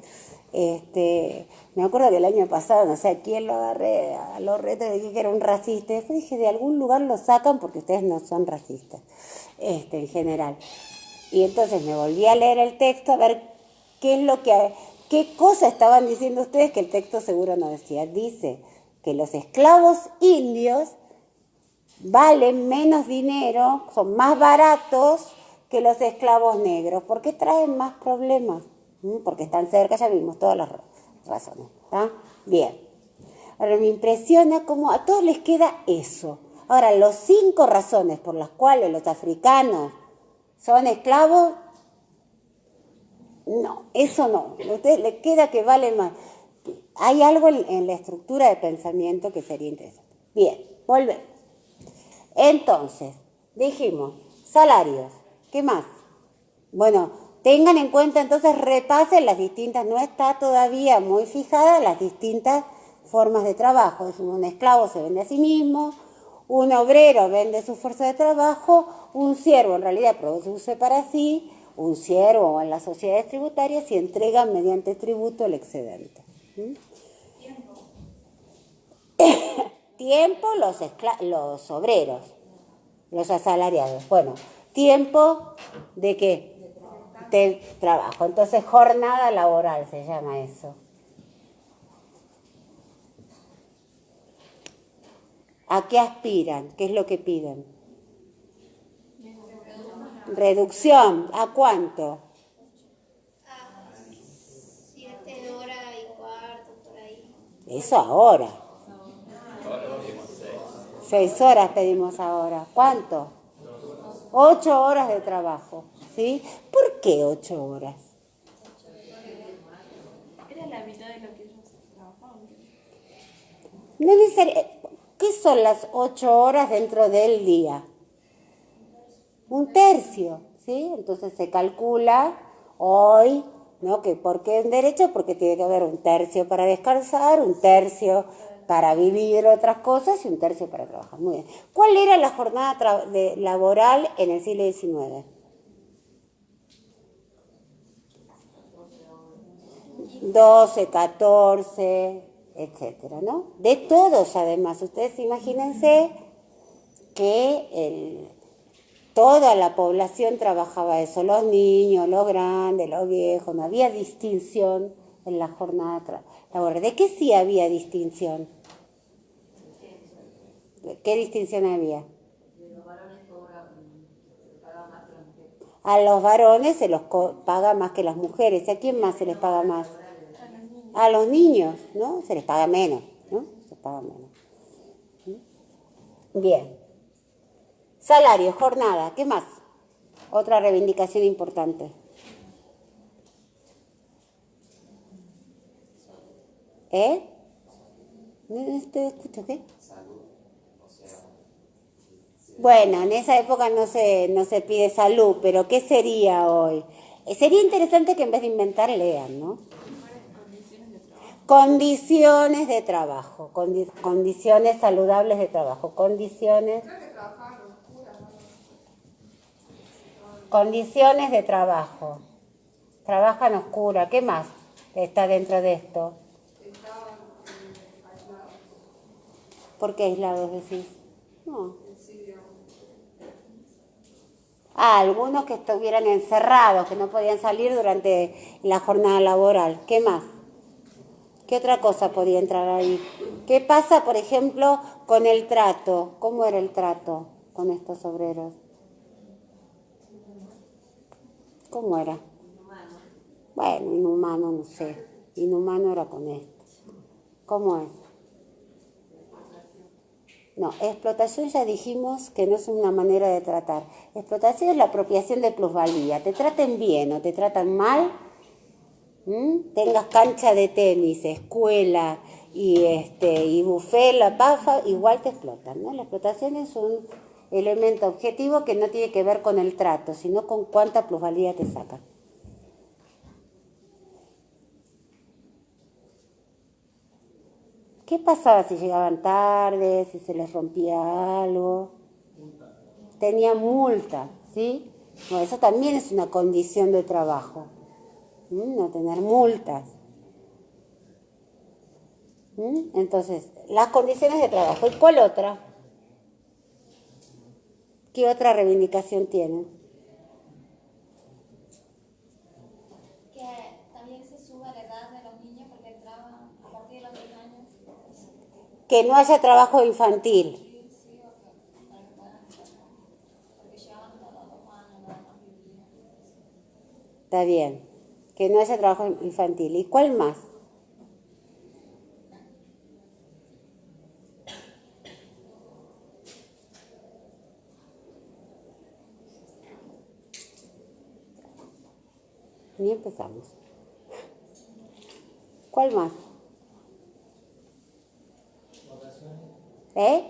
Me acuerdo que el año pasado, no sé a quién lo agarré, a los retos de que era un racista. Después dije, de algún lugar lo sacan porque ustedes no son racistas, en general. Y entonces me volví a leer el texto a ver qué cosa estaban diciendo ustedes que el texto seguro no decía. Dice que los esclavos indios valen menos dinero, son más baratos que los esclavos negros. ¿Por qué traen más problemas? Porque están cerca, ya vimos todas las razones. ¿Está? Bien. Ahora me impresiona cómo a todos les queda eso. Ahora, los 5 razones por las cuales los africanos son esclavos, no, eso no. A ustedes les queda que vale más. Hay algo en la estructura de pensamiento que sería interesante. Bien, volvemos. Entonces, dijimos, salarios. ¿Qué más? Bueno, tengan en cuenta, entonces repasen las distintas, no está todavía muy fijada las distintas formas de trabajo. Dijimos, un esclavo se vende a sí mismo, un obrero vende su fuerza de trabajo, un siervo en realidad produce para sí, un siervo en las sociedades tributarias y entrega mediante tributo el excedente. Tiempo, los obreros, los asalariados. Bueno, tiempo de qué? De trabajo. Entonces, jornada laboral se llama eso. ¿A qué aspiran? ¿Qué es lo que piden? Reducción. ¿A cuánto? A 7 horas y cuarto, por ahí. Eso ahora. 6 horas pedimos ahora. ¿Cuánto? 8 horas de trabajo. ¿Sí? ¿Por qué 8 horas? Era la mitad de lo que ellos trabajaban. No necesariamente. ¿Qué son las 8 horas dentro del día? Un tercio, ¿sí? Entonces se calcula hoy, ¿no? ¿Por qué en derecho? Porque tiene que haber un tercio para descansar, un tercio para vivir otras cosas y un tercio para trabajar. Muy bien. ¿Cuál era la jornada laboral en el siglo XIX? 12, 14, etcétera, ¿no? De todos, además. Ustedes imagínense que toda la población trabajaba eso, los niños, los grandes, los viejos, no había distinción en la jornada laboral. ¿De qué sí había distinción? ¿Qué distinción había? A los varones se los paga más que las mujeres. ¿A quién más se les paga más? A los niños, ¿no? Se les paga menos, ¿no? Se paga menos. Bien. Salario, jornada, ¿qué más? Otra reivindicación importante. No te escucho, ¿qué? Bueno, en esa época no se pide salud, pero ¿qué sería hoy? Sería interesante que en vez de inventar lean, ¿no? Condiciones de trabajo, condiciones saludables de trabajo, condiciones de trabajo. Trabajan oscura, ¿qué más está dentro de esto? ¿Por qué aislados decís? No. Algunos que estuvieran encerrados, que no podían salir durante la jornada laboral. ¿Qué más? ¿Qué otra cosa podía entrar ahí? ¿Qué pasa, por ejemplo, con el trato? ¿Cómo era el trato con estos obreros? ¿Cómo era? Bueno, inhumano, no sé. Inhumano era con esto. ¿Cómo es? No, explotación ya dijimos que no es una manera de tratar. Explotación es la apropiación de plusvalía. Te traten bien o te tratan mal, tengas cancha de tenis, escuela y buffet, la pafa, igual te explotan, ¿no? La explotación es un elemento objetivo que no tiene que ver con el trato, sino con cuánta plusvalía te sacan. ¿Qué pasaba si llegaban tarde, si se les rompía algo? Tenían multa, ¿sí? No, eso también es una condición de trabajo, no tener multas. Entonces, las condiciones de trabajo. ¿Y cuál otra? ¿Qué otra reivindicación tienen? Que también se suba la edad de los niños porque trabajan a partir de los 10 años. Que no haya trabajo infantil. Sí, sí, para que puedan trabajar. Porque llevan hasta los 2 años nada más vivir. Está bien. Que no haya trabajo infantil. ¿Y cuál más? Ni empezamos. ¿Cuál más? ¿Eh?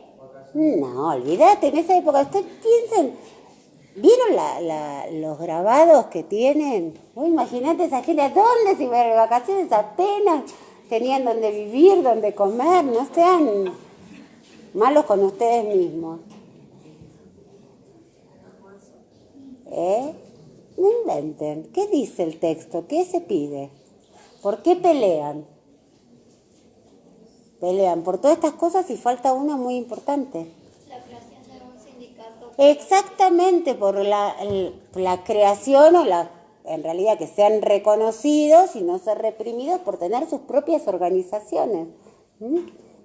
No, olvídate, en esa época, ustedes piensen, ¿vieron los grabados que tienen? Imagínate esa gente, ¿a dónde se iban de vacaciones? Apenas tenían donde vivir, donde comer, no sean malos con ustedes mismos. No inventen. ¿Qué dice el texto? ¿Qué se pide? ¿Por qué pelean? Pelean por todas estas cosas y falta una muy importante. La creación de un sindicato. Exactamente, por la creación o en realidad que sean reconocidos y no ser reprimidos por tener sus propias organizaciones.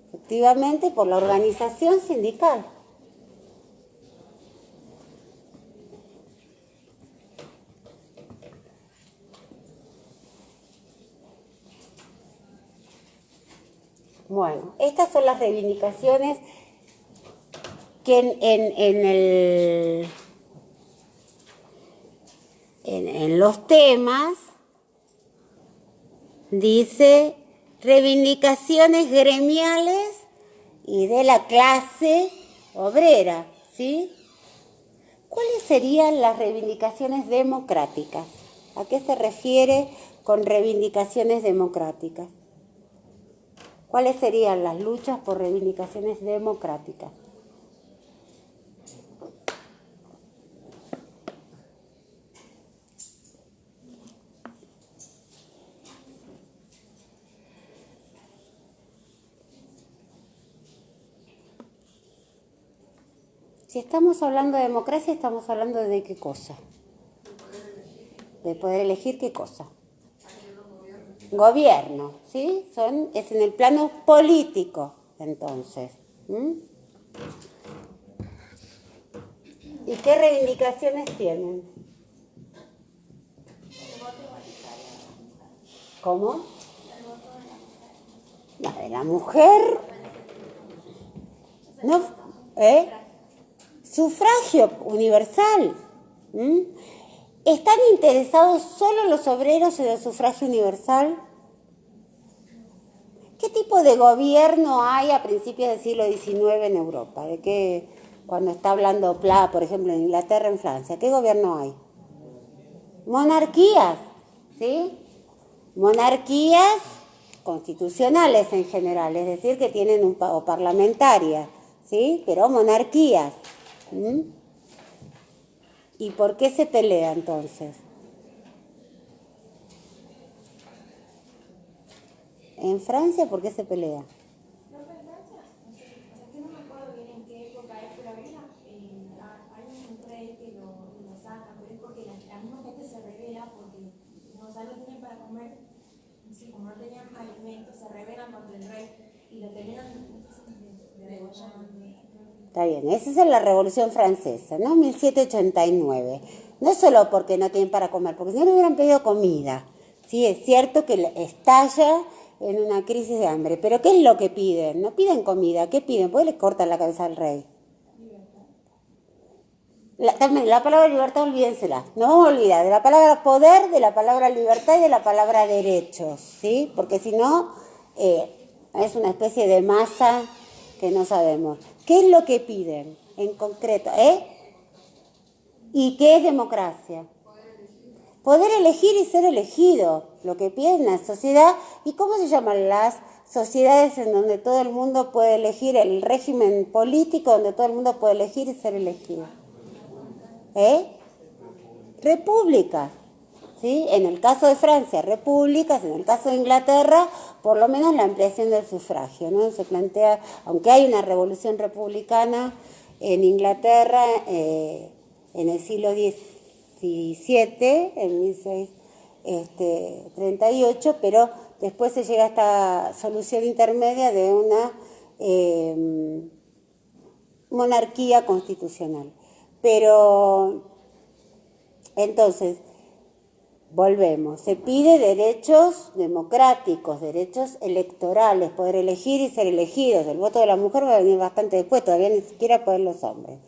Efectivamente, por la organización sindical. Bueno, estas son las reivindicaciones que en los temas dice reivindicaciones gremiales y de la clase obrera, ¿sí? ¿Cuáles serían las reivindicaciones democráticas? ¿A qué se refiere con reivindicaciones democráticas? ¿Cuáles serían las luchas por reivindicaciones democráticas? Si estamos hablando de democracia, estamos hablando de qué cosa. De poder elegir qué cosa. Gobierno, ¿sí? Es en el plano político, entonces. ¿Y qué reivindicaciones tienen? ¿Cómo? La de la mujer. No, sufragio universal. ¿Están interesados solo los obreros en el sufragio universal? ¿Qué tipo de gobierno hay a principios del siglo XIX en Europa? ¿De qué, cuando está hablando Pla, por ejemplo, en Inglaterra, en Francia? ¿Qué gobierno hay? Monarquías, ¿sí? Monarquías constitucionales en general, es decir, que tienen o parlamentarias, ¿sí? Pero monarquías. ¿Y por qué se pelea entonces? ¿En Francia por qué se pelea? No, pero en Francia, o sea, que no me acuerdo bien en qué época es, pero hay un rey que lo saca, pero es porque la misma gente se revela porque no tienen para comer, sí, como no tenían alimentos, se rebelan contra el rey y lo terminan degollando. Está bien, esa es la Revolución Francesa, ¿no? 1789. No solo porque no tienen para comer, porque si no le hubieran pedido comida. Sí, es cierto que estalla en una crisis de hambre, pero ¿qué es lo que piden? No piden comida, ¿qué piden? Pues les cortan la cabeza al rey. También la palabra libertad, olvídensela. No vamos a olvidar de la palabra poder, de la palabra libertad y de la palabra derechos, ¿sí? Porque si no, es una especie de masa que no sabemos. ¿Qué es lo que piden en concreto? ¿Y qué es democracia? Poder elegir y ser elegido, lo que piden la sociedad. ¿Y cómo se llaman las sociedades en donde todo el mundo puede elegir, el régimen político donde todo el mundo puede elegir y ser elegido? República. ¿sí? En el caso de Francia, repúblicas, en el caso de Inglaterra, por lo menos la ampliación del sufragio, ¿no? Se plantea, aunque hay una revolución republicana en Inglaterra en el siglo XVII, en 1638, pero después se llega a esta solución intermedia de una monarquía constitucional. Pero, entonces, volvemos, se pide derechos democráticos, derechos electorales, poder elegir y ser elegidos. El voto de la mujer va a venir bastante después, todavía ni siquiera poder los hombres.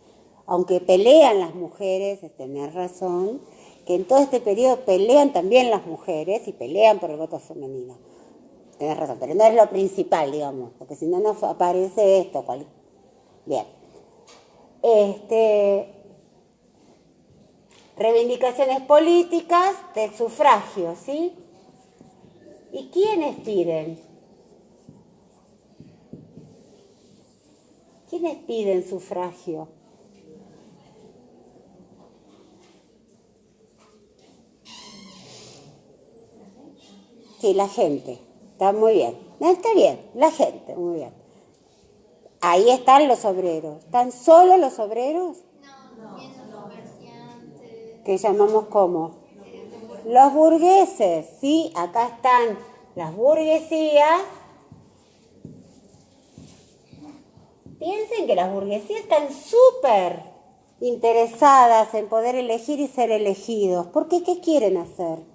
Aunque pelean las mujeres, tenés razón, que en todo este periodo pelean también las mujeres y pelean por el voto femenino. Tenés razón, pero no es lo principal, digamos, porque si no nos aparece esto. Bien. Reivindicaciones políticas del sufragio, ¿sí? ¿Y quiénes piden? ¿Quiénes piden sufragio? Sí, la gente. Está muy bien. No, está bien, la gente, muy bien. Ahí están los obreros. ¿Están solo los obreros? No, vienen los comerciantes. Que llamamos como los burgueses, ¿sí? Acá están las burguesías. Piensen que las burguesías están súper interesadas en poder elegir y ser elegidos. ¿Por qué? ¿Qué quieren hacer?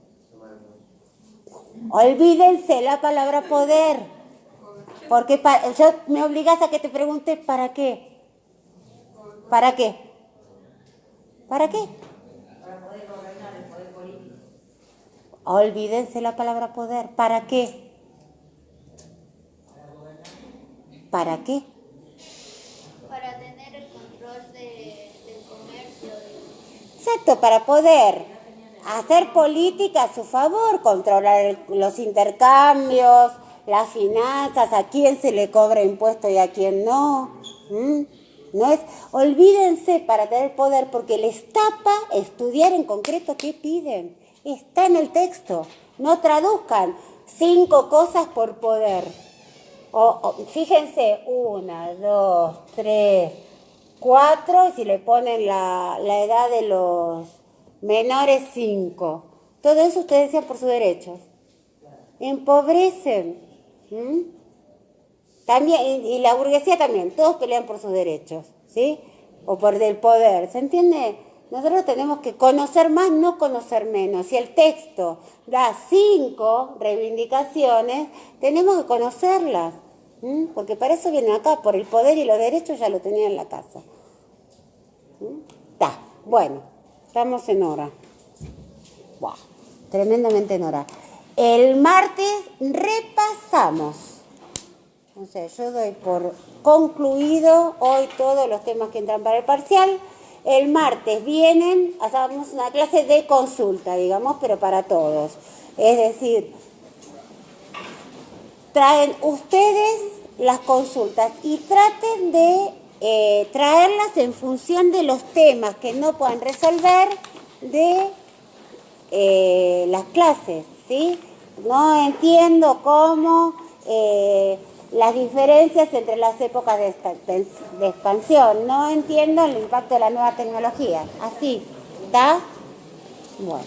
Olvídense la palabra poder. Porque yo me obligas a que te pregunte ¿para qué? ¿Para qué? ¿Para qué? Para poder gobernar el poder político. Olvídense la palabra poder. ¿Para qué? ¿Para qué? Para tener el control del comercio. Exacto, para poder hacer política a su favor, controlar los intercambios, las finanzas, a quién se le cobra impuesto y a quién no. No es, olvídense para tener poder, porque les tapa estudiar en concreto qué piden. Está en el texto. No traduzcan 5 cosas por poder. Fíjense, 1, 2, 3, 4, y si le ponen la edad de los menores, 5. Todo eso ustedes decían por sus derechos. Empobrecen. También, y la burguesía también, todos pelean por sus derechos, ¿sí? O por el poder, ¿se entiende? Nosotros tenemos que conocer más, no conocer menos. Si el texto da 5 reivindicaciones, tenemos que conocerlas, porque para eso vienen acá, por el poder y los derechos ya lo tenían en la casa. Está, bueno, estamos en hora. Wow, tremendamente en hora. El martes repasamos. O sea, yo doy por concluido hoy todos los temas que entran para el parcial. El martes vienen, hacemos una clase de consulta, digamos, pero para todos. Es decir, traen ustedes las consultas y traten de traerlas en función de los temas que no puedan resolver de las clases, ¿sí? No entiendo cómo las diferencias entre las épocas de expansión. No entiendo el impacto de la nueva tecnología. Así, ¿está? Bueno.